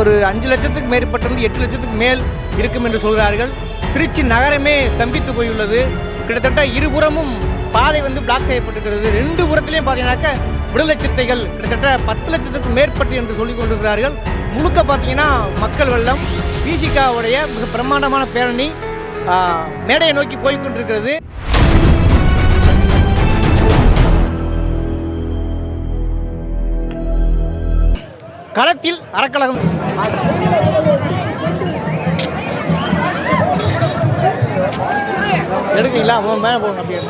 ஒரு 5 லட்சத்துக்கு மேற்பட்டிருந்து 8 லட்சத்துக்கு மேல் இருக்கும் என்று சொல்கிறார்கள். திருச்சி நகரமே ஸ்தம்பித்து போயுள்ளது. கிட்டத்தட்ட இருபுறமும் பாதை பிளாக் செய்யப்பட்டிருக்கிறது. 2 புறத்திலையும் பார்த்தீங்கன்னாக்க விடுதலை சிறுத்தைகள் கிட்டத்தட்ட 10 லட்சத்துக்கு மேற்பட்டு என்று சொல்லிக் கொண்டிருக்கிறார்கள். முழுக்க பார்த்தீங்கன்னா மக்கள் வெள்ளம். பிசிகாவுடைய மிக பிரம்மாண்டமான பேரணி மேடையை நோக்கி போய்கொண்டிருக்கிறது. களத்தில் அறக்கழகம் எடுக்கீங்களா? மேலே போகணும் அப்படியே.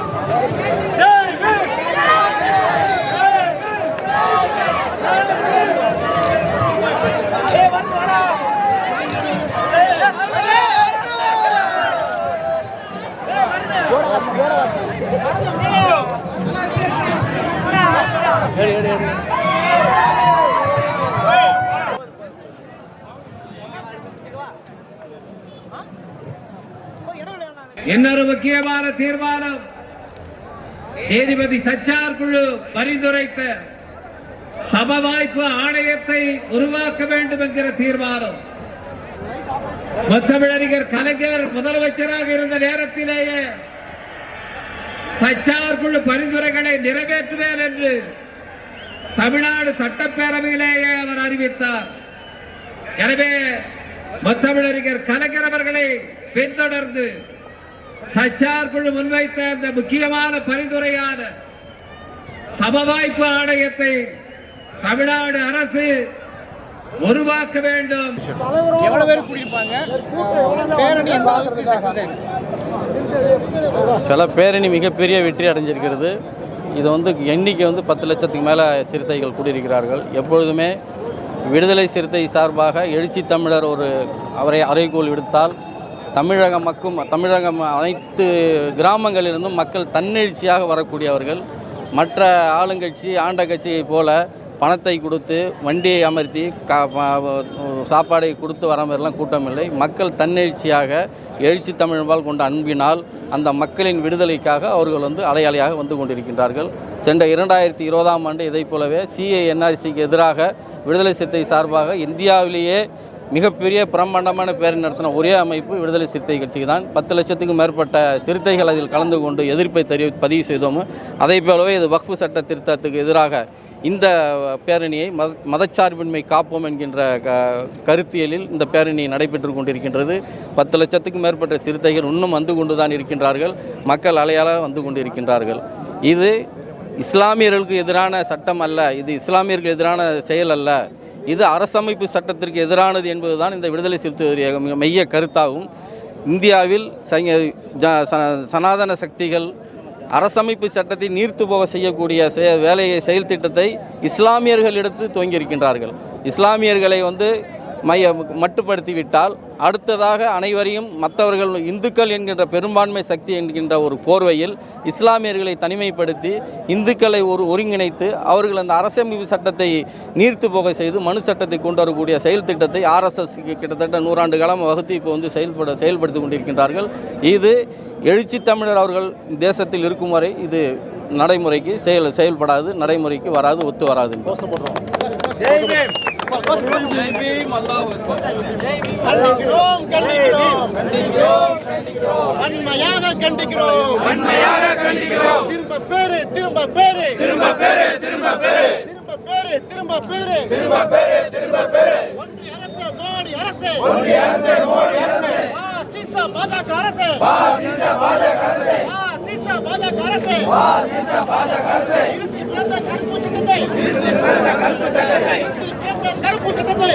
இன்னொரு முக்கியமான தீர்மானம் நீதிபதி சச்சார் குழு பரிந்துரைத்த சமவாய்ப்பு ஆணையத்தை உருவாக்க வேண்டும் என்கிற தீர்மானம். முத்தமிழறிஞர் கலைஞர் முதலமைச்சராக இருந்த நேரத்திலேயே சச்சார் குழு பரிந்துரைகளை நிறைவேற்றுவேன் என்று தமிழ்நாடு சட்டப்பேரவையிலேயே அவர் அறிவித்தார். எனவே முத்தமிழறிஞர் கலைஞர் அவர்களை பின்தொடர்ந்து சச்சார் குழு முன்வைத்த அந்த முக்கியமான பரிந்துரையான சமவாய்ப்பு ஆணையத்தை தமிழ்நாடு அரசு உருவாக்க வேண்டும். சில பேரணி மிகப்பெரிய வெற்றி அடைஞ்சிருக்கிறது. இது எண்ணிக்கை 10 லட்சத்துக்கு மேலே சிறுத்தைகள் கூடியிருக்கிறார்கள். எப்பொழுதுமே விடுதலை சிறுத்தை சார்பாக எழுச்சி தமிழர் அவரை அறைகோல் விடுத்தால் தமிழகம் அனைத்து கிராமங்களிலிருந்தும் மக்கள் தன்னெழுச்சியாக வரக்கூடியவர்கள். மற்ற ஆளுங்கட்சி ஆண்ட கட்சியை போல பணத்தை கொடுத்து வண்டியை அமர்த்தி சாப்பாடை கொடுத்து வர மாதிரிலாம் கூட்டம் இல்லை. மக்கள் தன்னெழுச்சியாக எழுச்சி தமிழ்பால் கொண்ட அன்பினால் அந்த மக்களின் விடுதலைக்காக அவர்கள் அலையலையாக வந்து கொண்டிருக்கின்றார்கள். சென்ற 2020ஆம் ஆண்டு இதை போலவே CANRCக்கு எதிராக விடுதலை சிறுத்தை சார்பாக இந்தியாவிலேயே மிகப்பெரிய பிரம்மாண்டமான பேரணி நடத்தின ஒரே அமைப்பு விடுதலை சிறுத்தை கட்சிக்கு தான். 10 லட்சத்துக்கும் மேற்பட்ட சிறுத்தைகள் அதில் கலந்து கொண்டு எதிர்ப்பை பதிவு செய்தோம். அதை போலவே இது வக்ஃபு சட்ட திருத்தத்துக்கு எதிராக இந்த பேரணியை மதச்சார்பின்மை காப்போம் என்கின்ற கருத்தியலில் இந்த பேரணி நடைபெற்று கொண்டிருக்கின்றது. 10 லட்சத்துக்கும் மேற்பட்ட சிறுத்தைகள் இன்னும் வந்து கொண்டு தான் இருக்கின்றார்கள். மக்கள் அலையால வந்து கொண்டு இருக்கின்றார்கள். இது இஸ்லாமியர்களுக்கு எதிரான சட்டம் அல்ல, இது இஸ்லாமியர்களுக்கு எதிரான செயல் அல்ல, இது அரசமைப்பு சட்டத்திற்கு எதிரானது என்பதுதான் இந்த விடுதலை சிறுத்தைகளுடைய மைய கருத்தாகும். இந்தியாவில் சனாதன சக்திகள் அரசமைப்பு சட்டத்தை நீர்த்து போக செய்யக்கூடிய வேலையை செயல் திட்டத்தை இஸ்லாமியர்களிடத்து துவங்கியிருக்கின்றார்கள். இஸ்லாமியர்களை மட்டுப்படுத்திவிட்டால் அடுத்ததாக அனைவரையும் மற்றவர்கள் இந்துக்கள் என்கின்ற பெரும்பான்மை சக்தி என்கின்ற ஒரு போர்வையில் இஸ்லாமியர்களை தனிமைப்படுத்தி இந்துக்களை ஒருங்கிணைத்து அவர்கள் அந்த அரசமைப்பு சட்டத்தை நீர்த்து போக செய்து மனு சட்டத்தை கொண்டு வரக்கூடிய செயல் திட்டத்தை RSS கிட்டத்தட்ட 100 ஆண்டு காலம் வகுத்து இப்போ செயல்படுத்தி கொண்டிருக்கின்றார்கள். இது எழுச்சி தமிழர் அவர்கள் தேசத்தில் இருக்கும் வரை இது நடைமுறைக்கு செயல்படாது, நடைமுறைக்கு வராது, ஒத்து வராது. கருப்பு சட்டத்தை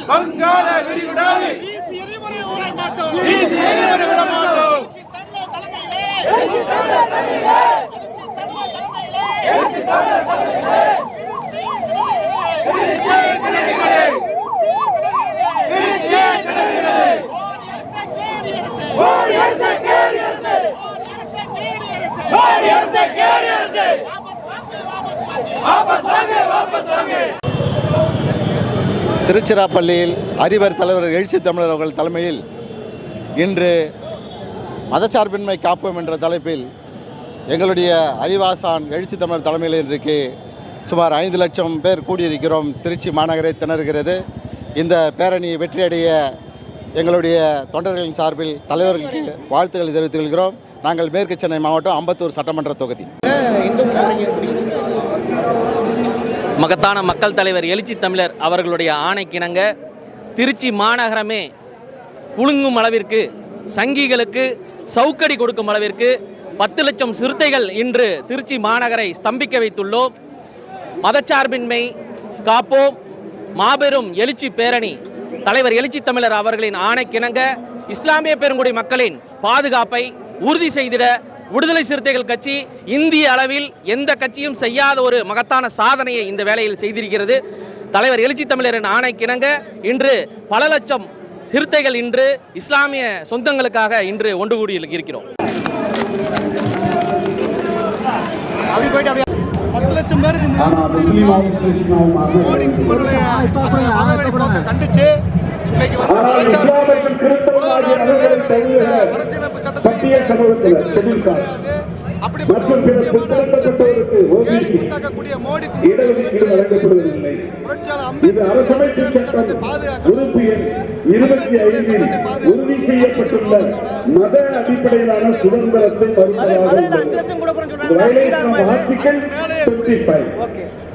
வங்காள விரிகுடாவில் திருச்சிராப்பள்ளியில் அறிவர் தலைவர் எழுச்சி தமிழர் அவர்கள் தலைமையில் இன்று மதச்சார்பின்மை காப்போம் என்ற தலைப்பில் எங்களுடைய அறிவாசான் எழுச்சி தமிழர் தலைமையில் இன்றைக்கு சுமார் 5 லட்சம் பேர் கூடியிருக்கிறோம். திருச்சி மாநகரை திணறுகிறது. இந்த பேரணி வெற்றியடைய எங்களுடைய தொண்டர்களின் சார்பில் தலைவர்களுக்கு வாழ்த்துக்களை தெரிவித்துக் கொள்கிறோம். நாங்கள் மேற்கு சென்னை மாவட்டம் அம்பத்தூர் சட்டமன்ற தொகுதி. மகத்தான மக்கள் தலைவர் எழுச்சி தமிழர் அவர்களுடைய ஆணைக்கிணங்க திருச்சி மாநகரமே குலுங்கும் அளவிற்கு, சங்கிகளுக்கு சவுக்கடி கொடுக்கும் அளவிற்கு 10 லட்சம் சிறுத்தைகள் இன்று திருச்சி மாநகரை ஸ்தம்பிக்க வைத்துள்ளோம். மதச்சார்பின்மை காப்போம் மாபெரும் எழுச்சி பேரணி தலைவர் எழுச்சி தமிழர் அவர்களின் ஆணைக்கிணங்க இஸ்லாமிய பெருங்குடி மக்களின் பாதுகாப்பை உறுதி செய்திட விடுதலை சிறுத்தைகள் கட்சி இந்திய அளவில் எந்த கட்சியும் செய்யாத ஒரு மகத்தான சாதனையை இந்த வேளையில் செய்திருக்கிறது. தலைவர் எழுச்சி தமிழரின் ஆணைக்கிணங்க இன்று பல லட்சம் சிறுத்தைகள் இன்று இஸ்லாமிய சொந்தங்களுக்காக இன்று ஒன்று கூடி இருக்கிறோம். 10 லட்சம் பேருக்கு கண்டிச்சு இன்னைக்கு அரசியலமைப்பு சட்டத்தை அப்படிப்பட்ட கேள்வி மோடி புரட்சியாளர் அம்பேத்கர் சட்டத்தை உறுதி செய்யப்பட்டுள்ள மத அடிப்படையிலான சுதந்திரத்தை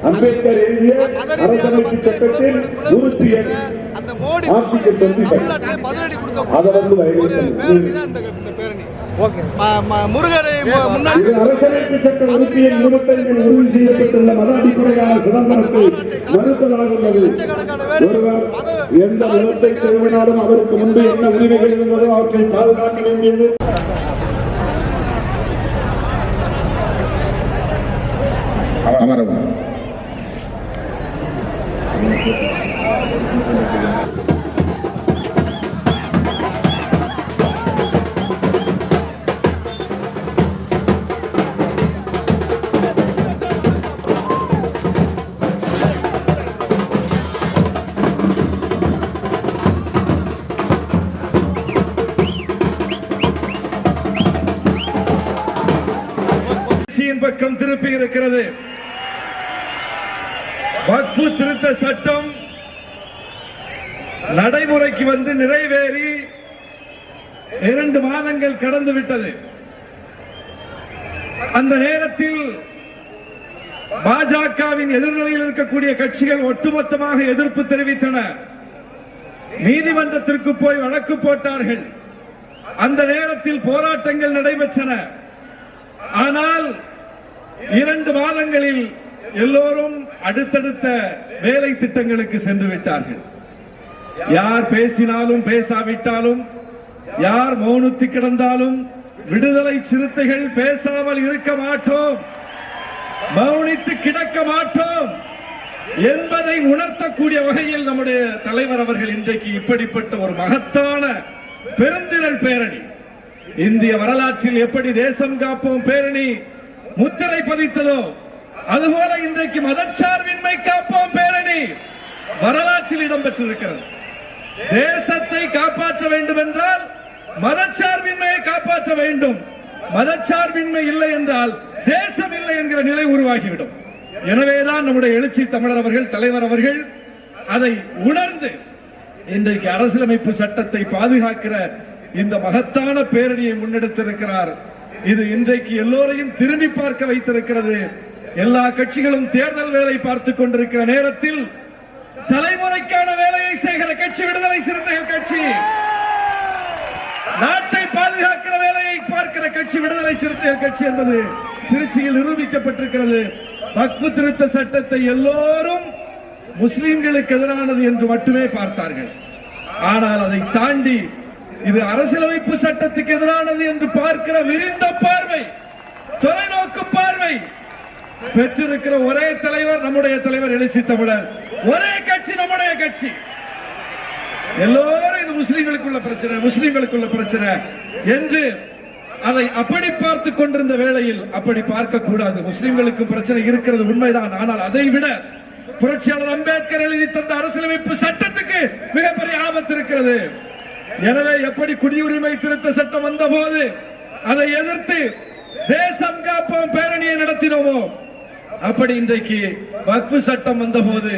அம்பேத்கர் எழுதிய அரசமைப்பு சட்டத்தில் உறுப்பியர் ஆர்டிகல் 25 பதிலடி கொடுக்க ஒரு பேரணி தான் இந்த பேரணி. முருகரை முன்னாடி அரசமைப்பு சட்ட உறுப்பியர் 25 உறுதி செய்யப்பட்டுள்ள மத அடிப்படையிலான சுதந்திரத்தை மறுத்தலாக உள்ளது. ஒருவர் எந்த மதத்தை திருவினாலும் அவருக்கு முன்பு என்ன உரிமைகள் இருந்ததோ அவற்றை பாதுகாக்க வேண்டியது. அமரவும் பக்கம் திருப்பி இருக்கிறது. வக்ஃபு திருத்த சட்டம் நடைமுறைக்கு வந்து நிறைவேறி 2 மாதங்கள் கடந்து விட்டது. அந்த நேரத்தில் பாஜகவின் எதிர்நிலையில் இருக்கக்கூடிய கட்சிகள் ஒட்டுமொத்தமாக எதிர்ப்பு தெரிவித்தன. நீதிமன்றத்திற்கு போய் வழக்கு போட்டார்கள். அந்த நேரத்தில் போராட்டங்கள் நடைபெற்றன. ஆனால் 2 மாதங்களில் எல்லோரும் அடுத்தடுத்த வேலை திட்டங்களுக்கு சென்று விட்டார்கள். யார் பேசினாலும் பேசாவிட்டாலும், யார் மௌனத்து கிடந்தாலும் விடுதலை சிறுத்தைகள் பேசாமல் இருக்க மாட்டோம், மௌனித்து கிடக்க மாட்டோம் என்பதை உணர்த்தக்கூடிய வகையில் நம்முடைய தலைவர் அவர்கள் இன்றைக்கு இப்படிப்பட்ட ஒரு மகத்தான பெருந்திரள் பேரணி, இந்திய வரலாற்றில் எப்படி தேசம் காப்போம் பேரணி முத்திரை பதித்ததோ அதுபோல இன்றைக்கு மதச்சார்பின்மை காப்போம் பேரணி வரலாற்றில் இடம்பெற்றிருக்கிறது. தேசத்தை காப்பாற்ற வேண்டும் என்றால் மதச்சார்பின்மையை காப்பாற்ற வேண்டும். மதச்சார்பின்மை இல்லை என்றால் தேசம் இல்லை என்கிற நிலை உருவாகிவிடும். எனவேதான் நம்முடைய எழுச்சி தமிழர் அவர்கள், தலைவர் அவர்கள் அதை உணர்ந்து இன்றைக்கு அரசியலமைப்பு சட்டத்தை பாதுகாக்கிற இந்த மகத்தான பேரணியை முன்னெடுத்திருக்கிறார். இது இன்றைக்கு எல்லோரையும் திரும்பி பார்க்க வைத்திருக்கிறது. எல்லா கட்சிகளும் தேர்தல் வேலை பார்த்துக் கொண்டிருக்கிற நேரத்தில் தலைமுறைக்கான வேலையை செய்கிற கட்சி விடுதலை சிறுத்தைகள் கட்சி, நாட்டை பாதுகாக்கிற வேலையை பார்க்கிற கட்சி விடுதலை சிறுத்தைகள் கட்சி என்பது திருச்சியில் நிரூபிக்கப்பட்டிருக்கிறது. வக்ஃப் திருத்த சட்டத்தை எல்லோரும் முஸ்லிம்களுக்கு எதிரானது என்று மட்டுமே பார்த்தார்கள். ஆனால் அதை தாண்டி இது அரசியலமைப்பு சட்டத்துக்கு எதிரானது என்று பார்க்கிற விரிந்த பார்வை, தொலைநோக்கு பார்வை பெற்றிருக்கிற ஒரே தலைவர் நம்முடைய தலைவர் எழுச்சி தமிழர். ஒரே கட்சி நம்முடைய கட்சி. எல்லோரும் இது முஸ்லிம்களுக்குள்ள பிரச்சனை, முஸ்லிம்களுக்குள்ள பிரச்சனை என்று அதை அப்படி பார்த்து கொண்டிருந்த வேளையில் அப்படி பார்க்க கூடாது. முஸ்லிம்களுக்கும் பிரச்சனை இருக்கிறது உண்மைதான். ஆனால் அதை விட புரட்சியாளர் அம்பேத்கர் எழுதி தந்த அரசியலமைப்பு சட்டத்துக்கு மிகப்பெரிய ஆபத்து இருக்கிறது. எனவே எப்படி குடியுரிமை திருத்த சட்டம் வந்த போது அதை எதிர்த்து தேசம் காப்போம் பேரணியை நடத்தினோமோ, அப்படி இன்றைக்கு வக்ஃப் சட்டம் வந்த போது,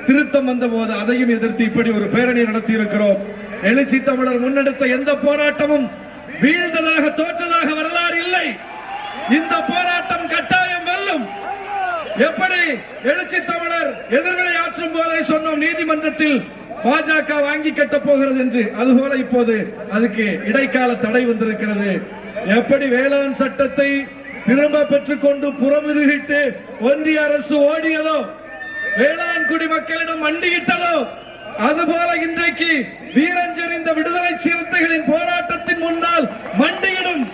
திருத்தம் வந்த போது அதையும் எதிர்த்து இப்படி ஒரு பேரணி நடத்தி இருக்கிறோம். எழுச்சி தமிழர் முன்னெடுத்த எந்த போராட்டமும் வீழ்ந்ததாக, தோற்றதாக வரலாறு இல்லை. இந்த போராட்டம் கட்டாயம் வெல்லும். எப்படி எழுச்சி தமிழர் எதிர்வினை ஆற்றும் போதே சொன்னோம் நீதிமன்றத்தில் பாஜக வாங்கி கட்ட போகிறது என்று, அதுபோல இப்போது அதுக்கு இடைக்கால தடை வந்திருக்கிறது. எப்படி வேளாண் சட்டத்தை திரும்ப பெற்றுக்கொண்டு புறமுதுகிட்டு ஒன்றிய அரசு ஓடியதோ, வேளாண் குடிமக்களிடம் மண்டியிட்டதோ, அதுபோல இன்றைக்கு வீரஞ்செறிந்த விடுதலை சிறுத்தைகளின் போராட்டத்தின் முன்னால் மண்டியிடும்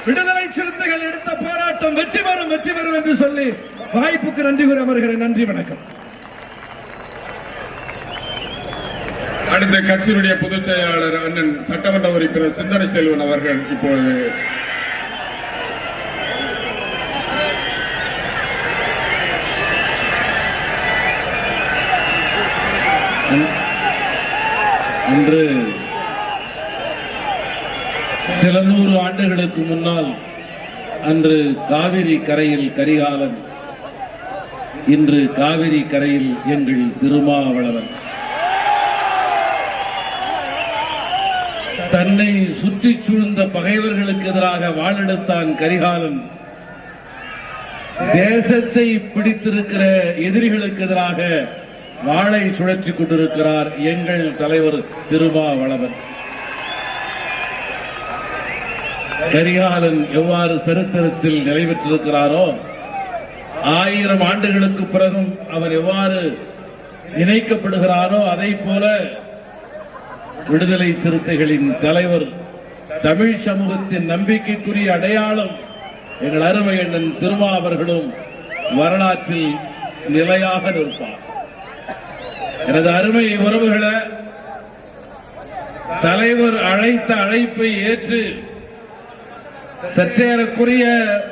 விடுதலை சிறுத்தைகள் எடுத்த போராட்டம் வெற்றி பெறும், வெற்றி பெறும் என்று சொல்லி வாய்ப்புக்கு நன்றி கூறி அமர்கிறேன். நன்றி, வணக்கம். அடுத்த கட்சியினுடைய பொதுச் செயலாளர் அண்ணன் சட்டமன்ற உறுப்பினர் சிந்தனை செல்வன் அவர்கள் இப்போது இன்று சில 100 ஆண்டுகளுக்கு முன்னால் அன்று காவிரி கரையில் கரிகாலன், இன்று காவிரி கரையில் எங்கள் திருமாவளவன். தன்னை சுற்றி சூழ்ந்த பகைவர்களுக்கு எதிராக வாளெடுத்தான் கரிகாலன். தேசத்தை பிடித்திருக்கிற எதிரிகளுக்கு எதிராக வாளை சுழற்றி கொண்டிருக்கிறார் எங்கள் தலைவர் திருமாவளவன். கரிகாலன் எவ்வாறு சரித்திரத்தில் நிலை பெற்றிருக்கிறாரோ, 1000 ஆண்டுகளுக்கு பிறகும் அவர் எவ்வாறு இணைக்கப்படுகிறாரோ, அதை போல விடுதலை சிறுத்தைகளின் தலைவர், தமிழ் சமூகத்தின் நம்பிக்கைக்குரிய அடையாளம் எங்கள் அருமை அண்ணன் திருமா அவர்களும் வரலாற்றில் நிலையாக நிற்பார். எனது அருமை உறவுகளை, தலைவர் அழைத்த அழைப்பை ஏற்று சற்றேறக்குரிய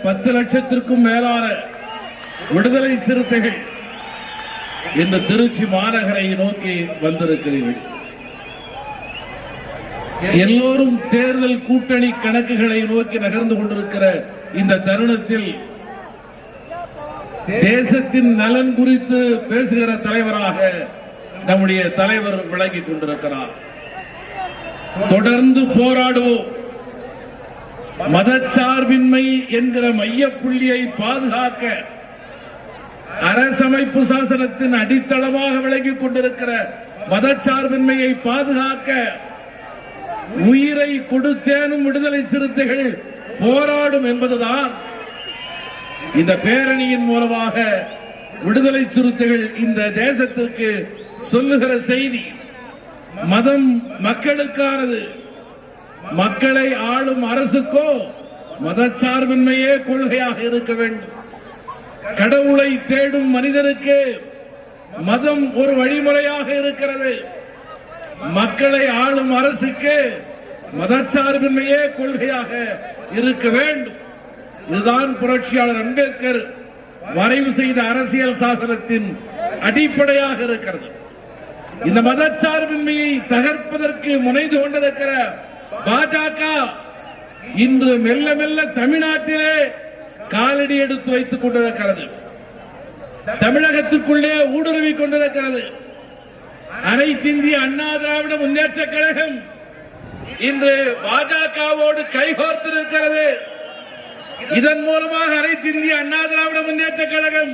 10 லட்சத்திற்கும் மேலான விடுதலை சிறுத்தைகள் இந்த திருச்சி மாநகரை நோக்கி வந்திருக்கிறீர்கள். எல்லோரும் தேர்தல் கூட்டணி கணக்குகளை நோக்கி நகர்ந்து கொண்டிருக்கிற இந்த தருணத்தில் தேசத்தின் நலன் குறித்து பேசுகிற தலைவராக நம்முடைய தலைவர் விளங்கிக் கொண்டிருக்கிறார். தொடர்ந்து போராடுவோம். மதச்சார்பின்மை என்கிற மையப்புள்ளியை பாதுகாக்க அரசமைப்பு சாசனத்தின் அடித்தளமாக விளங்கிக் கொண்டிருக்கிற மதச்சார்பின்மையை பாதுகாக்க உயிரை கொடுத்தேனும் விடுதலை சிறுத்தைகள் போராடும் என்பதுதான் இந்த பேரணியின் மூலமாக விடுதலை சிறுத்தைகள் இந்த தேசத்திற்கு சொல்லுகிற செய்தி. மதம் மக்களுக்கானது. மக்களை ஆளும் அரசுக்கோ மதச்சார்பின்மையே கொள்கையாக இருக்க வேண்டும். கடவுளை தேடும் மனிதருக்கு மதம் ஒரு வழிமுறையாக இருக்கிறது. மக்களை ஆளும் அரசுக்கு மதச்சார்பின்மையே கொள்கையாக இருக்க வேண்டும். இதுதான் புரட்சியாளர் அம்பேத்கர் வரைவு செய்த அரசியல் சாசனத்தின் அடிப்படையாக இருக்கிறது. இந்த மதச்சார்பின்மையை தகர்ப்பதற்கு முனைந்து கொண்டிருக்கிற பாஜக இன்று மெல்ல மெல்ல தமிழ்நாட்டிலே காலடி எடுத்து வைத்துக் கொண்டிருக்கிறது. தமிழகத்துக்குள்ளே ஊடுருவி கொண்டிருக்கிறது. அனைத்து இந்திய அண்ணா திராவிட முன்னேற்ற கழகம் இன்று பாஜகவோடு கைகோர்த்திருக்கிறது. இதன் மூலமாக அனைத்து இந்திய அண்ணா திராவிட முன்னேற்ற கழகம்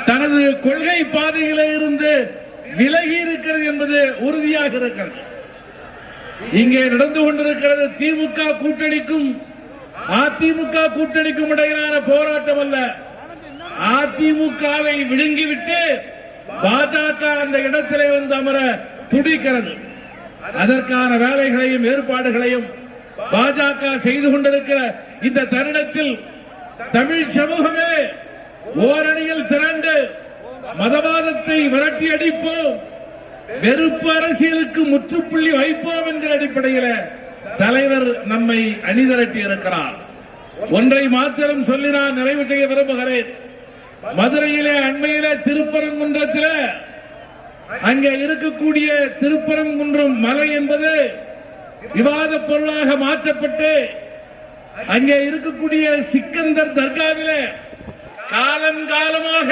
தனது கொள்கை பாதையிலே இருந்து விலகி இருக்கிறது என்பது உறுதியாக இருக்கிறது. இங்கே நடந்து கொண்டிருக்கிறது திமுக கூட்டணிக்கும் அதிமுக கூட்டணிக்கும் இடையிலான போராட்டம் அல்ல. அதிமுகவை விழுங்கிவிட்டு பாஜக அந்த இடத்திலே வந்து அமர துடிக்கிறது. அதற்கான வேலைகளையும் ஏற்பாடுகளையும் பாஜக செய்து கொண்டிருக்கிற இந்த தருணத்தில் தமிழ் சமூகமே ஓரணியில் திரண்டு மதவாதத்தை விரட்டி அடிப்போம், வெறுப்பு அரசியலுக்கு முற்றுப்புள்ளி வைப்போம் என்கிற அடிப்படையில் தலைவர் நம்மை அணிதிரட்டி இருக்கிறார். ஒன்றை மாத்திரம் சொல்லி நான் நிறைவு செய்ய விரும்புகிறேன். மதுரையிலே அண்மையிலே திருப்பரங்குன்றத்தில் அங்கே இருக்கக்கூடிய திருப்பரங்குன்றம் மலை என்பது விவாத பொருளாக மாற்றப்பட்டு அங்கே இருக்கக்கூடிய சிக்கந்தர் தர்காவிலே காலங்காலமாக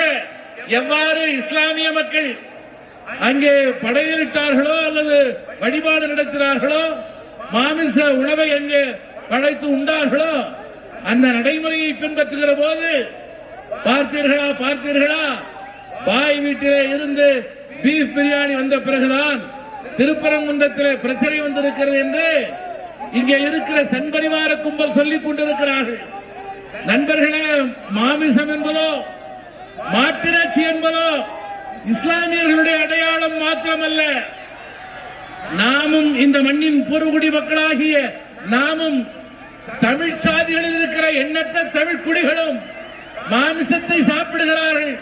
எவ்வாறு இஸ்லாமிய மக்கள் அங்கே படையலிட்டார்களோ அல்லது வழிபாடு நடத்தினார்களோ, மாமிச உணவை அங்கே படைத்து உண்டார்களோ, அந்த நடைமுறையை பின்பற்றுகிற போது பார்த்தீர்களா பாய் வீட்டிலே இருந்து பீஃப் பிரியாணி வந்த பிறகுதான் திருப்பரங்குன்றத்திலே பிரச்சனை வந்திருக்கிறது என்று இங்கே இருக்கிற சன்பரிவார கும்பல் சொல்லிக் கொண்டிருக்கிறார்கள். நண்பர்களே, மாமிசம் என்பதோ மாட்டிறைச்சி என்பதோ இஸ்லாமியர்களுடைய அடையாளம் மாத்திரமல்ல. நாமும் இந்த மண்ணின் பொறுகுடி மக்களாகிய நாமும் தமிழ் சாதிகளில் இருக்கிற எண்ணற்ற தமிழ் குடிகளும் மாமிசத்தை சாப்பிடுகிறார்கள்,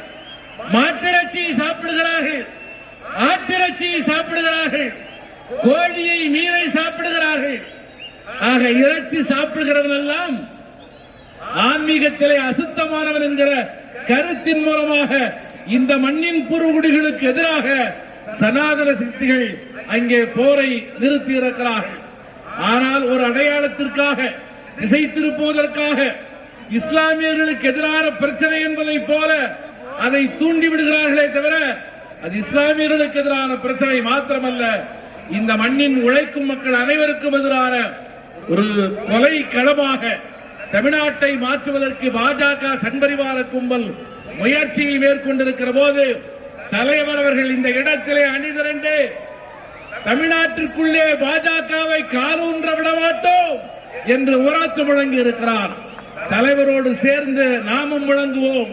மாட்டிறைச்சியை சாப்பிடுகிறார்கள், ஆட்டிறைச்சியை சாப்பிடுகிறார்கள், கோழியை மீனை சாப்பிடுகிறார்கள். ஆக இறைச்சி சாப்பிடுகிறவனெல்லாம் ஆன்மீகத்திலே அசுத்தமானவன் என்கிற கருத்தின் மூலமாக இந்த மண்ணின் பூர்வகுடிகளுக்கு எதிராக சனாதன சக்திகள் அங்கே போரை நிறுத்தி இருக்கிறார்கள். ஆனால் ஒரு அடையாளத்திற்காக திசை திருப்புவதற்காக இஸ்லாமியர்களுக்கு எதிரான பிரச்சனை என்பதை போல அதை தூண்டி விடுகிறார்களே தவிர அது இஸ்லாமியர்களுக்கு எதிரான பிரச்சனை மாத்திரமல்ல, இந்த மண்ணின் உழைக்கும் மக்கள் அனைவருக்கும் எதிரான ஒரு கொலை களமாக தமிழ்நாட்டை மாற்றுவதற்கு பாஜக சங்பரிவார கும்பல் முயற்சியை மேற்கொண்டிருக்கிற போது தலைவர் அவர்கள் இந்த இடத்திலே அணிதிரண்டு தமிழ்நாட்டிற்குள்ளே பாஜகவை காலூன்ற விட மாட்டோம் என்று உரத்து முழங்கி இருக்கிறார். தலைவரோடு சேர்ந்து நாமும் முழங்குவோம்.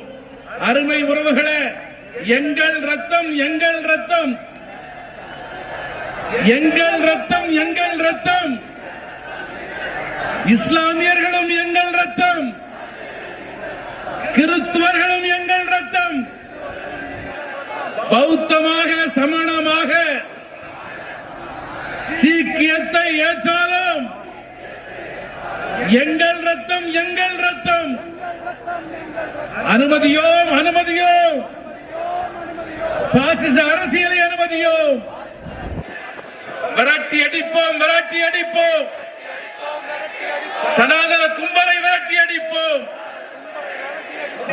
அருமை உறவுகளே, எங்கள் ரத்தம் எங்கள் ரத்தம், எங்கள் ரத்தம் எங்கள் ரத்தம், இஸ்லாமியர்களும் எங்கள் ரத்தம், கிறிஸ்துவர்களும் எங்கள் ரத்தம், பௌத்தமாக சமணமாக சீக்கியத்தை ஏற்றாலும் எங்கள் ரத்தம் எங்கள் ரத்தம். அனுமதியோம் அனுமதியோம், பாசிச அரசியலை அனுமதியோம். விரட்டி அடிப்போம் விரட்டி அடிப்போம், சனாதன கும்பலை விரட்டி அடிப்போம்.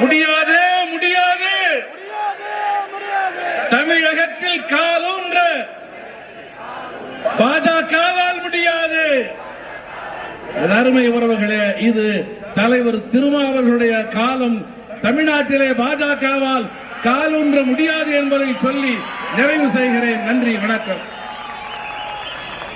முடியாது முடியாது, தமிழகத்தில் காலூன்ற பாஜகவால் முடியாது. அருமை உறவுகளே, இது தலைவர் திருமாவர்களுடைய காலம். தமிழ்நாட்டிலே பாஜகவால் காலூன்ற முடியாது என்பதை சொல்லி நிறைவு செய்கிறேன். நன்றி, வணக்கம்.